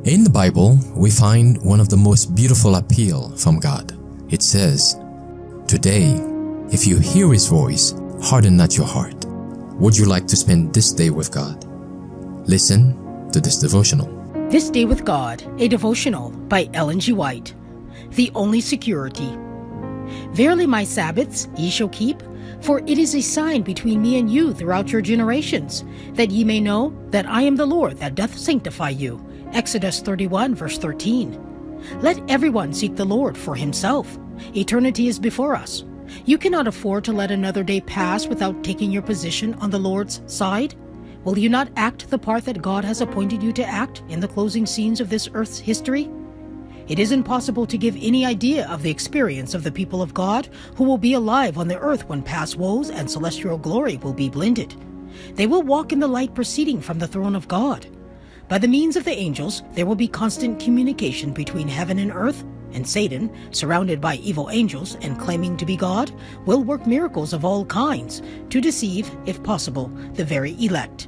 In the Bible, we find one of the most beautiful appeal from God. It says, "Today, if you hear His voice, harden not your heart." Would you like to spend this day with God? Listen to this devotional. This Day with God, a devotional by Ellen G. White. The only security. Verily my Sabbaths ye shall keep, for it is a sign between me and you throughout your generations, that ye may know that I am the Lord that doth sanctify you. Exodus 31, verse 13. Let everyone seek the Lord for himself. Eternity is before us. You cannot afford to let another day pass without taking your position on the Lord's side. Will you not act the part that God has appointed you to act in the closing scenes of this earth's history? It is impossible to give any idea of the experience of the people of God who will be alive on the earth when past woes and celestial glory will be blended. They will walk in the light proceeding from the throne of God. By the means of the angels, there will be constant communication between heaven and earth, and Satan, surrounded by evil angels and claiming to be God, will work miracles of all kinds to deceive, if possible, the very elect.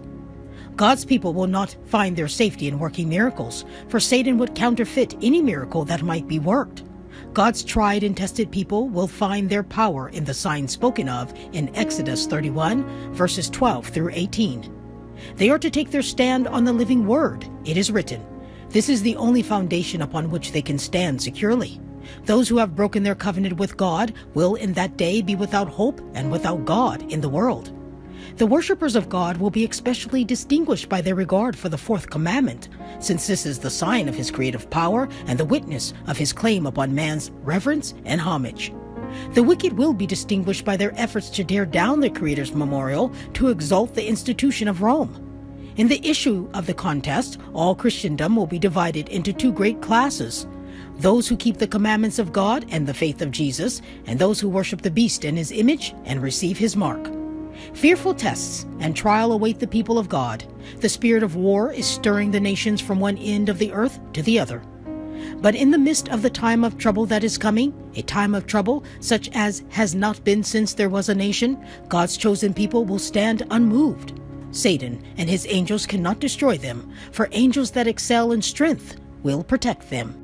God's people will not find their safety in working miracles, for Satan would counterfeit any miracle that might be worked. God's tried and tested people will find their power in the signs spoken of in Exodus 31, verses 12 through 18. They are to take their stand on the living word. It is written. This is the only foundation upon which they can stand securely. Those who have broken their covenant with God will in that day be without hope and without God in the world. The worshippers of God will be especially distinguished by their regard for the fourth commandment, since this is the sign of His creative power and the witness of His claim upon man's reverence and homage. The wicked will be distinguished by their efforts to tear down the Creator's memorial to exalt the institution of Rome. In the issue of the contest, all Christendom will be divided into two great classes: those who keep the commandments of God and the faith of Jesus, and those who worship the beast and his image and receive his mark. Fearful tests and trial await the people of God. The spirit of war is stirring the nations from one end of the earth to the other. But in the midst of the time of trouble that is coming, a time of trouble such as has not been since there was a nation, God's chosen people will stand unmoved. Satan and his angels cannot destroy them, for angels that excel in strength will protect them.